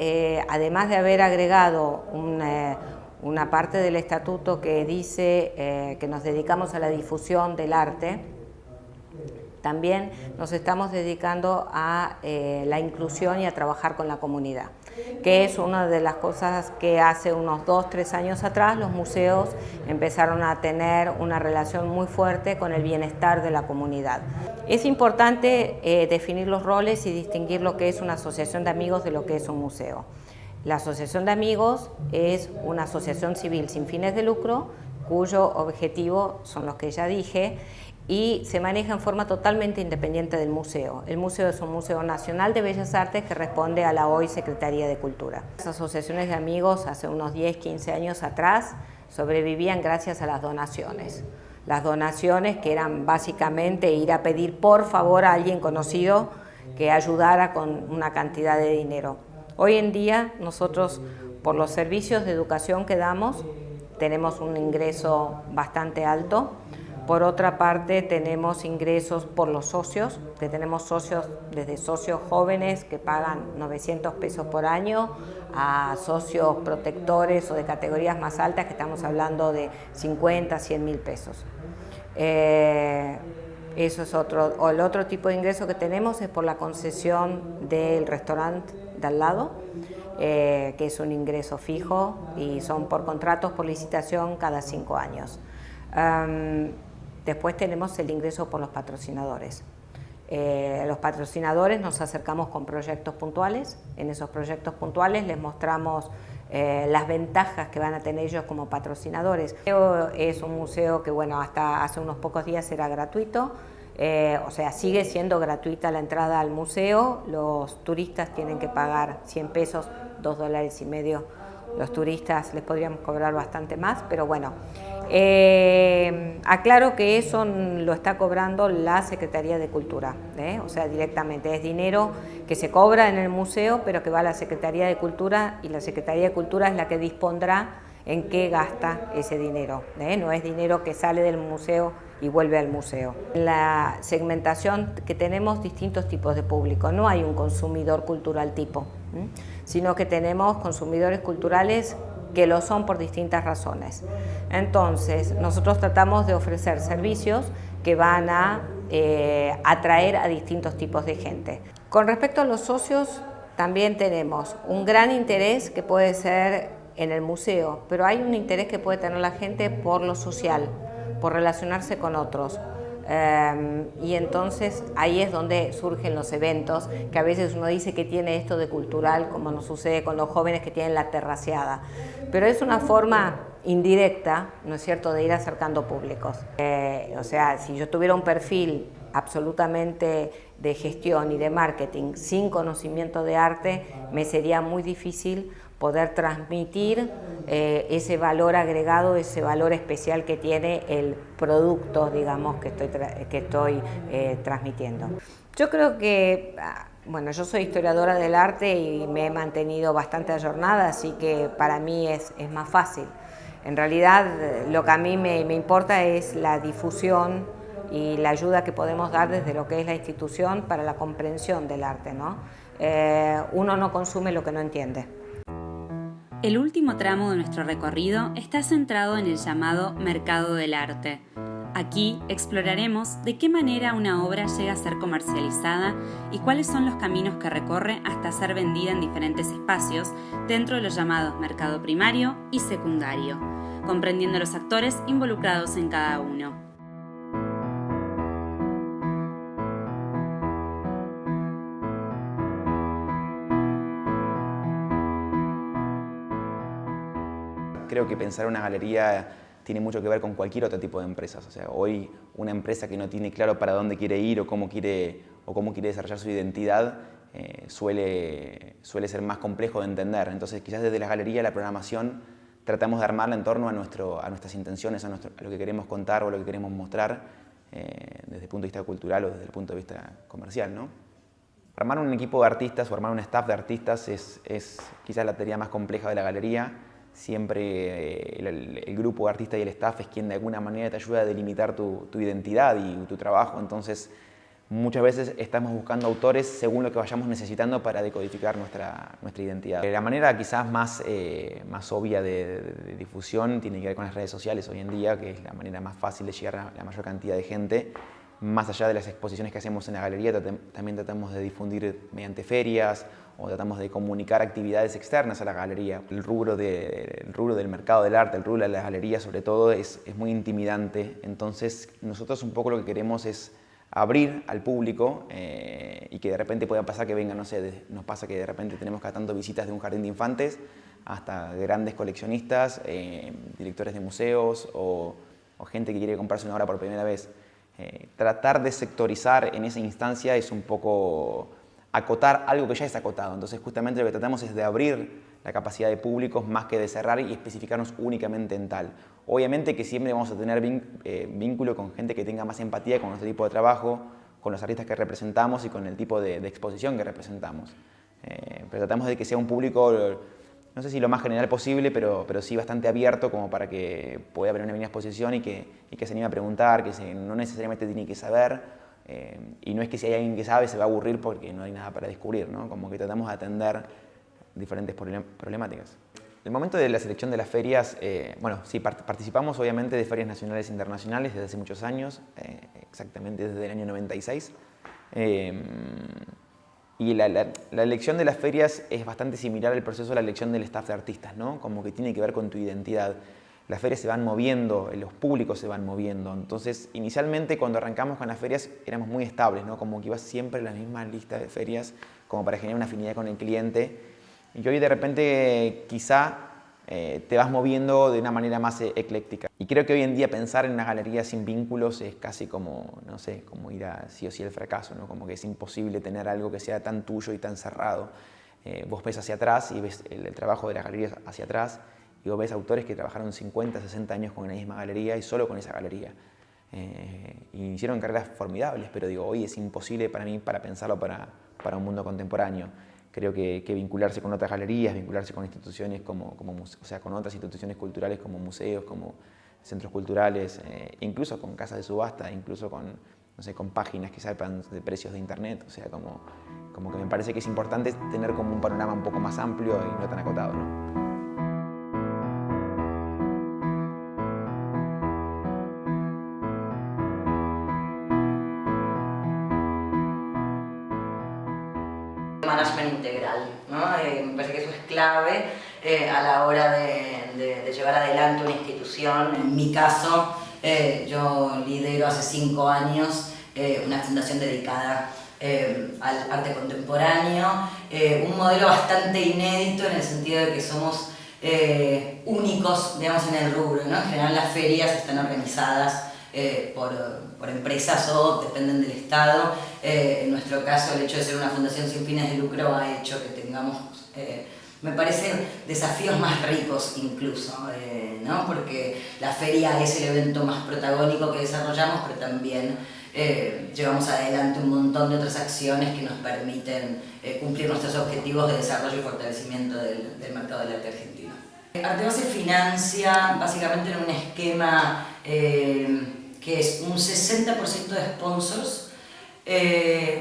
además de haber agregado una parte del estatuto que dice que nos dedicamos a la difusión del arte, también nos estamos dedicando a la inclusión y a trabajar con la comunidad, que es una de las cosas que hace unos 2-3 años atrás los museos empezaron a tener una relación muy fuerte con el bienestar de la comunidad. Es importante definir los roles y distinguir lo que es una asociación de amigos de lo que es un museo. La asociación de amigos es una asociación civil sin fines de lucro, cuyo objetivo son los que ya dije, y se maneja en forma totalmente independiente del museo. El museo es un museo nacional de Bellas Artes que responde a la hoy Secretaría de Cultura. Las asociaciones de amigos hace unos 10-15 años atrás sobrevivían gracias a las donaciones. Las donaciones que eran básicamente ir a pedir por favor a alguien conocido que ayudara con una cantidad de dinero. Hoy en día nosotros, por los servicios de educación que damos, tenemos un ingreso bastante alto. Por otra parte, tenemos ingresos por los socios, que tenemos socios, desde socios jóvenes que pagan 900 pesos por año, a socios protectores o de categorías más altas que estamos hablando de 50, 100 mil pesos. Eso es otro. O el otro tipo de ingreso que tenemos es por la concesión del restaurante de al lado, que es un ingreso fijo y son por contratos, por licitación cada 5 años. Después tenemos el ingreso por los patrocinadores. Los patrocinadores nos acercamos con proyectos puntuales. En esos proyectos puntuales les mostramos las ventajas que van a tener ellos como patrocinadores. Es un museo que, bueno, hasta hace unos pocos días era gratuito. O sea, sigue siendo gratuita la entrada al museo. Los turistas tienen que pagar 100 pesos, $2,50. Los turistas les podríamos cobrar bastante más, pero bueno. Aclaro que eso lo está cobrando la Secretaría de Cultura, o sea, directamente es dinero que se cobra en el museo, pero que va a la Secretaría de Cultura, y la Secretaría de Cultura es la que dispondrá en qué gasta ese dinero, no es dinero que sale del museo y vuelve al museo. En la segmentación que tenemos distintos tipos de público, no hay un consumidor cultural tipo, sino que tenemos consumidores culturales que lo son por distintas razones. Entonces, nosotros tratamos de ofrecer servicios que van a atraer a distintos tipos de gente. Con respecto a los socios, también tenemos un gran interés que puede ser en el museo, pero hay un interés que puede tener la gente por lo social, por relacionarse con otros. Y entonces ahí es donde surgen los eventos, que a veces uno dice que tiene esto de cultural, como nos sucede con los jóvenes que tienen la terraceada, pero es una forma indirecta, ¿no es cierto?, de ir acercando públicos. O sea, si yo tuviera un perfil absolutamente de gestión y de marketing sin conocimiento de arte, me sería muy difícil poder transmitir ese valor agregado, ese valor especial que tiene el producto, digamos, que estoy transmitiendo. Yo creo que, bueno, yo soy historiadora del arte y me he mantenido bastante ayornada, así que para mí es más fácil. En realidad, lo que a mí me importa es la difusión y la ayuda que podemos dar desde lo que es la institución para la comprensión del arte, ¿no? Uno no consume lo que no entiende. El último tramo de nuestro recorrido está centrado en el llamado mercado del arte. Aquí exploraremos de qué manera una obra llega a ser comercializada y cuáles son los caminos que recorre hasta ser vendida en diferentes espacios dentro de los llamados mercado primario y secundario, comprendiendo los actores involucrados en cada uno. Creo que pensar una galería tiene mucho que ver con cualquier otro tipo de empresas. O sea, hoy una empresa que no tiene claro para dónde quiere ir o cómo quiere desarrollar su identidad suele ser más complejo de entender. Entonces, quizás desde la galería, la programación, tratamos de armarla en torno a nuestras intenciones, a lo que queremos contar o lo que queremos mostrar desde el punto de vista cultural o desde el punto de vista comercial, ¿no? Armar un equipo de artistas o armar un staff de artistas es quizás la tarea más compleja de la galería. Siempre el grupo de artistas y el staff es quien de alguna manera te ayuda a delimitar tu identidad y tu trabajo. Entonces, muchas veces estamos buscando autores según lo que vayamos necesitando para decodificar nuestra identidad. La manera quizás más obvia de difusión tiene que ver con las redes sociales hoy en día, que es la manera más fácil de llegar a la mayor cantidad de gente. Más allá de las exposiciones que hacemos en la galería, también tratamos de difundir mediante ferias o tratamos de comunicar actividades externas a la galería. El rubro del mercado del arte, el rubro de la galería sobre todo, es muy intimidante. Entonces nosotros un poco lo que queremos es abrir al público y que de repente pueda pasar que venga, no sé, nos pasa que de repente tenemos cada tanto visitas de un jardín de infantes hasta grandes coleccionistas, directores de museos o gente que quiere comprarse una obra por primera vez. Tratar de sectorizar en esa instancia es un poco acotar algo que ya es acotado. Entonces justamente lo que tratamos es de abrir la capacidad de públicos más que de cerrar y especificarnos únicamente en tal. Obviamente que siempre vamos a tener vínculo con gente que tenga más empatía con nuestro tipo de trabajo, con los artistas que representamos y con el tipo de exposición que representamos. Pero tratamos de que sea un público, no sé si lo más general posible, pero sí bastante abierto como para que pueda haber una buena exposición y que se anime a preguntar, que no necesariamente tiene que saber. Y no es que si hay alguien que sabe se va a aburrir porque no hay nada para descubrir, ¿no? Como que tratamos de atender diferentes problemáticas. El momento de la selección de las ferias, bueno, sí, participamos obviamente de ferias nacionales e internacionales desde hace muchos años, exactamente desde el año 96. Y la elección de las ferias es bastante similar al proceso de la elección del staff de artistas, ¿no? Como que tiene que ver con tu identidad. Las ferias se van moviendo, los públicos se van moviendo. Entonces, inicialmente cuando arrancamos con las ferias éramos muy estables, ¿no? Como que ibas siempre a la misma lista de ferias, como para generar una afinidad con el cliente. Y hoy de repente quizá te vas moviendo de una manera más ecléctica. Y creo que hoy en día pensar en una galería sin vínculos es casi como, no sé, como ir a sí o sí el fracaso, ¿no? Como que es imposible tener algo que sea tan tuyo y tan cerrado. Vos ves hacia atrás y ves el trabajo de las galerías hacia atrás y vos ves autores que trabajaron 50, 60 años con la misma galería y solo con esa galería. Y hicieron carreras formidables, pero digo, hoy es imposible para mí para pensarlo para un mundo contemporáneo. Creo que vincularse con otras galerías, vincularse con instituciones o sea, con otras instituciones culturales como museos, como centros culturales, incluso con casas de subasta, incluso con, no sé, con páginas que sepan de precios de internet. O sea, como que me parece que es importante tener como un panorama un poco más amplio y no tan acotado, ¿no? Management integral, ¿no? Me parece que eso es clave a la hora de llevar adelante una institución. En mi caso, yo lidero hace 5 años una fundación dedicada al arte contemporáneo, un modelo bastante inédito en el sentido de que somos únicos, digamos, en el rubro, ¿no? En general las ferias están organizadas por empresas o dependen del Estado. En nuestro caso, el hecho de ser una fundación sin fines de lucro ha hecho que tengamos, me parecen, desafíos más ricos incluso, ¿no? Porque la feria es el evento más protagónico que desarrollamos, pero también llevamos adelante un montón de otras acciones que nos permiten cumplir nuestros objetivos de desarrollo y fortalecimiento del mercado del arte argentino. Arteba se financia básicamente en un esquema que es un 60% de sponsors,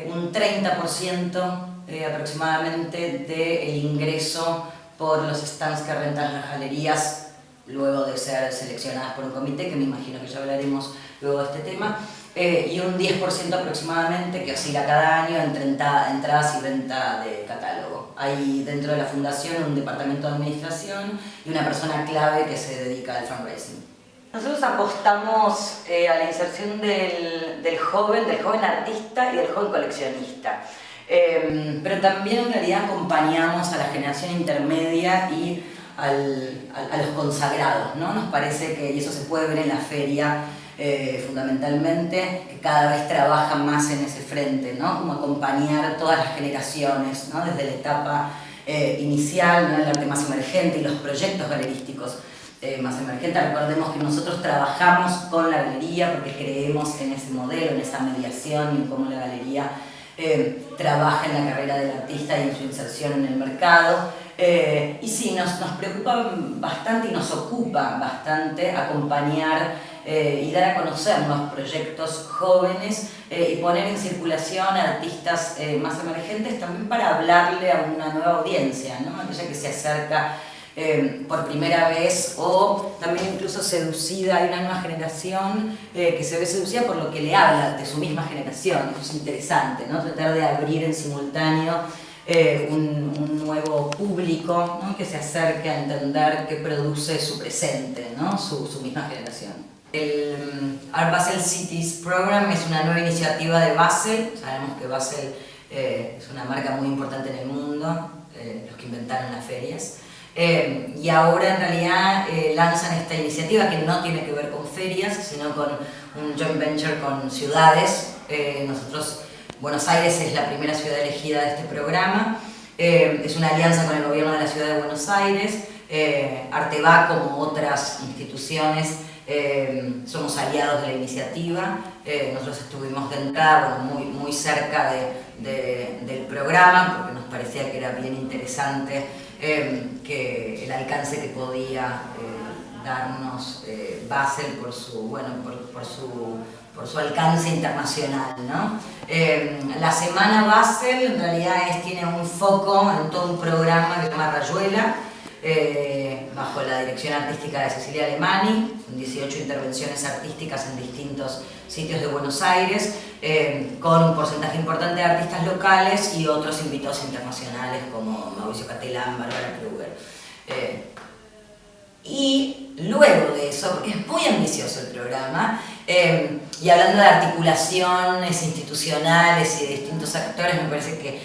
un 30% aproximadamente del ingreso por los stands que rentan las galerías, luego de ser seleccionadas por un comité, que me imagino que ya hablaremos luego de este tema, y un 10% aproximadamente que oscila cada año entre entradas y venta de catálogo. Hay dentro de la fundación un departamento de administración y una persona clave que se dedica al fundraising. Nosotros apostamos a la inserción del joven artista y del joven coleccionista. Pero también en realidad acompañamos a la generación intermedia y a los consagrados, ¿no? Nos parece que, y eso se puede ver en la feria fundamentalmente, que cada vez trabajan más en ese frente, ¿no? Como acompañar todas las generaciones, ¿no? Desde la etapa inicial, ¿no? El arte más emergente y los proyectos galerísticos más emergentes. Recordemos que nosotros trabajamos con la galería porque creemos en ese modelo, en esa mediación y en cómo la galería trabaja en la carrera del artista y en su inserción en el mercado. Y sí, nos preocupa bastante y nos ocupa bastante acompañar y dar a conocer nuevos proyectos jóvenes y poner en circulación a artistas más emergentes también para hablarle a una nueva audiencia, ¿no? Aquella que se acerca por primera vez o también incluso seducida. Hay una nueva generación que se ve seducida por lo que le habla de su misma generación. Eso es interesante, ¿no? Tratar de abrir en simultáneo un nuevo público, ¿no? Que se acerque a entender qué produce su presente, ¿no? su misma generación. El Art Basel Cities Program es una nueva iniciativa de Basel. Sabemos que Basel es una marca muy importante en el mundo, los que inventaron las ferias. Y ahora en realidad lanzan esta iniciativa que no tiene que ver con ferias, sino con un joint venture con ciudades. Nosotros, Buenos Aires es la primera ciudad elegida de este programa. Es una alianza con el gobierno de la ciudad de Buenos Aires. Arteba, como otras instituciones, somos aliados de la iniciativa. Nosotros estuvimos de entrada, muy cerca del programa, porque nos parecía que era bien interesante que el alcance que podía darnos Basel por su alcance internacional, ¿no? La Semana Basel en realidad tiene un foco en todo un programa que se llama Rayuela, bajo la dirección artística de Cecilia Alemani, 18 intervenciones artísticas en distintos sitios de Buenos Aires, con un porcentaje importante de artistas locales y otros invitados internacionales como Mauricio Catelán, Bárbara Kruger. Y luego de eso, porque es muy ambicioso el programa, y hablando de articulaciones institucionales y de distintos actores, me parece que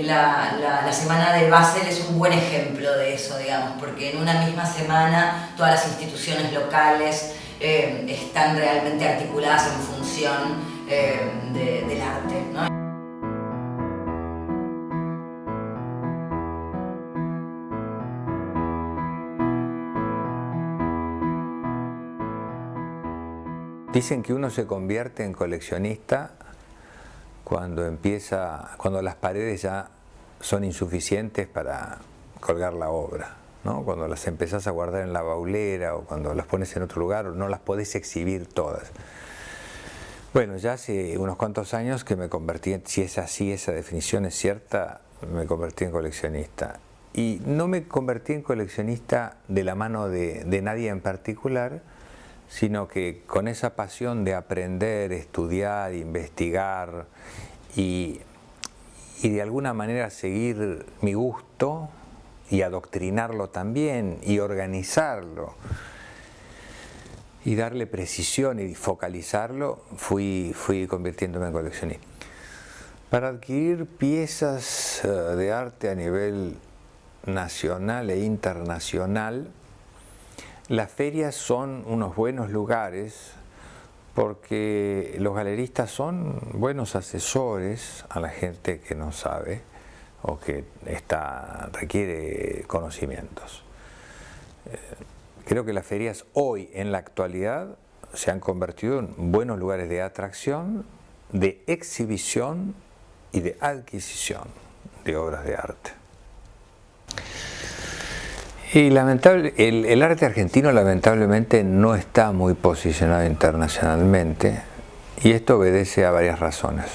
la Semana de Basel es un buen ejemplo de eso, digamos, porque en una misma semana todas las instituciones locales están realmente articuladas en función del arte, ¿no? Dicen que uno se convierte en coleccionista cuando las paredes ya son insuficientes para colgar la obra, ¿no? Cuando las empezás a guardar en la baulera o cuando las pones en otro lugar, no las podés exhibir todas. Bueno, ya hace unos cuantos años que me convertí, si es así, esa definición es cierta, me convertí en coleccionista. Y no me convertí en coleccionista de la mano de nadie en particular, sino que con esa pasión de aprender, estudiar, investigar y de alguna manera seguir mi gusto y adoctrinarlo también y organizarlo y darle precisión y focalizarlo, fui convirtiéndome en coleccionista. Para adquirir piezas de arte a nivel nacional e internacional, las ferias son unos buenos lugares porque los galeristas son buenos asesores a la gente que no sabe o que requiere conocimientos. Creo que las ferias hoy, en la actualidad, se han convertido en buenos lugares de atracción, de exhibición y de adquisición de obras de arte. Y el arte argentino lamentablemente no está muy posicionado internacionalmente y esto obedece a varias razones.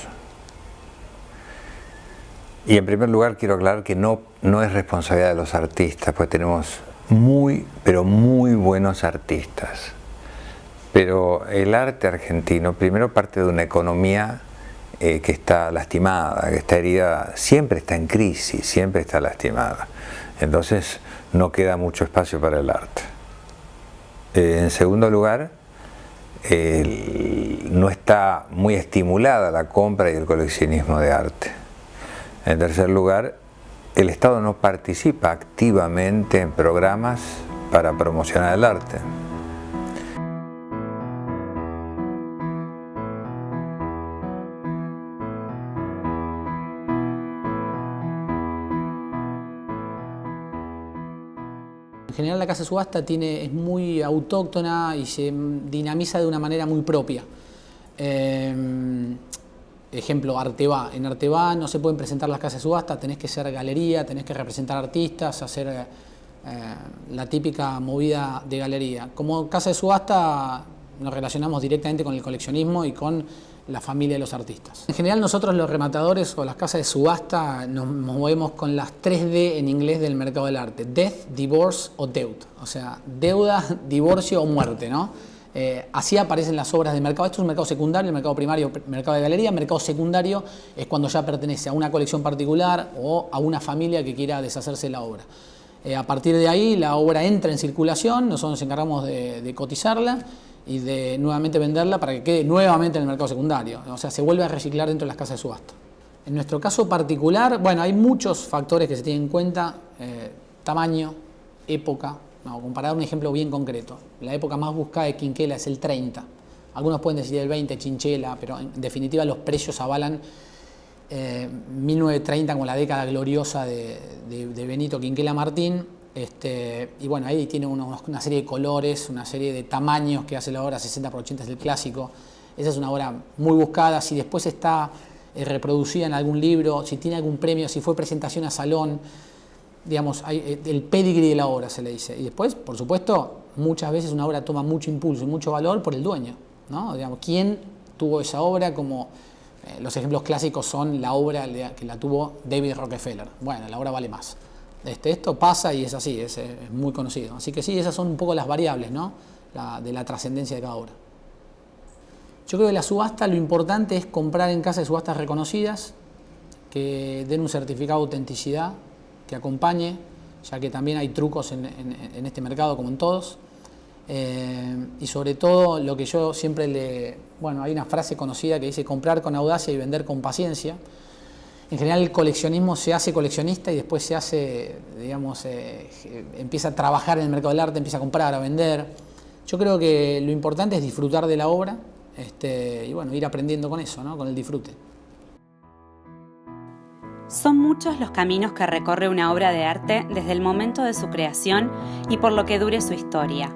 Y en primer lugar quiero aclarar que no es responsabilidad de los artistas, pues tenemos pero muy buenos artistas. Pero el arte argentino, primero, parte de una economía que está lastimada, que está herida, siempre está en crisis, siempre está lastimada. Entonces no queda mucho espacio para el arte. En segundo lugar, no está muy estimulada la compra y el coleccionismo de arte. En tercer lugar, el Estado no participa activamente en programas para promocionar el arte. En general la casa de subasta es muy autóctona y se dinamiza de una manera muy propia. Ejemplo, Arteba. En Arteba no se pueden presentar las casas de subasta, tenés que ser galería, tenés que representar artistas, hacer la típica movida de galería. Como casa de subasta nos relacionamos directamente con el coleccionismo y con la familia de los artistas. En general nosotros los rematadores o las casas de subasta nos movemos con las 3D en inglés del mercado del arte: death, divorce o deud. O sea, deuda, divorcio o muerte, ¿no? Así aparecen las obras de mercado. Esto es un mercado secundario, el mercado primario, mercado de galería. Mercado secundario es cuando ya pertenece a una colección particular o a una familia que quiera deshacerse de la obra. A partir de ahí la obra entra en circulación, nosotros nos encargamos de cotizarla y de nuevamente venderla para que quede nuevamente en el mercado secundario. O sea, se vuelve a reciclar dentro de las casas de subasta. En nuestro caso particular, bueno, hay muchos factores que se tienen en cuenta: tamaño, época. Para dar un ejemplo bien concreto, la época más buscada de Quinquela es el 30. Algunos pueden decir el 20, Chinchela, pero en definitiva los precios avalan 1930 como la década gloriosa de Benito Quinquela Martín. Y bueno, ahí tiene una serie de colores, una serie de tamaños que hace la obra 60x80, es el clásico. Esa es una obra muy buscada. Si después está reproducida en algún libro, si tiene algún premio, si fue presentación a salón, digamos, hay el pedigree de la obra, se le dice. Y después, por supuesto, muchas veces una obra toma mucho impulso y mucho valor por el dueño, ¿no? Digamos, ¿quién tuvo esa obra? Como los ejemplos clásicos son la obra que la tuvo David Rockefeller. Bueno, la obra vale más. Esto pasa y es así, es muy conocido. Así que sí, esas son un poco las variables, ¿no? De la trascendencia de cada obra. Yo creo que la subasta, lo importante es comprar en casas de subastas reconocidas, que den un certificado de autenticidad, que acompañe, ya que también hay trucos en este mercado como en todos. Y sobre todo lo que yo siempre bueno, hay una frase conocida que dice: comprar con audacia y vender con paciencia. En general el coleccionismo se hace coleccionista y después se hace, digamos, empieza a trabajar en el mercado del arte, empieza a comprar, a vender. Yo creo que lo importante es disfrutar de la obra y bueno, ir aprendiendo con eso, ¿no? Con el disfrute. Son muchos los caminos que recorre una obra de arte desde el momento de su creación y por lo que dure su historia.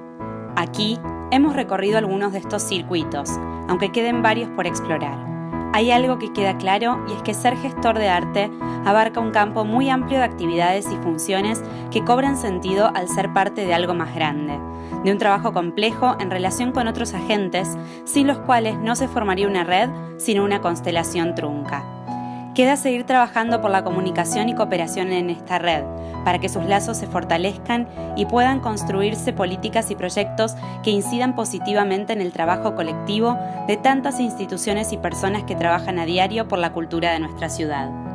Aquí hemos recorrido algunos de estos circuitos, aunque queden varios por explorar. Hay algo que queda claro y es que ser gestor de arte abarca un campo muy amplio de actividades y funciones que cobran sentido al ser parte de algo más grande, de un trabajo complejo en relación con otros agentes, sin los cuales no se formaría una red, sino una constelación trunca. Queda seguir trabajando por la comunicación y cooperación en esta red, para que sus lazos se fortalezcan y puedan construirse políticas y proyectos que incidan positivamente en el trabajo colectivo de tantas instituciones y personas que trabajan a diario por la cultura de nuestra ciudad.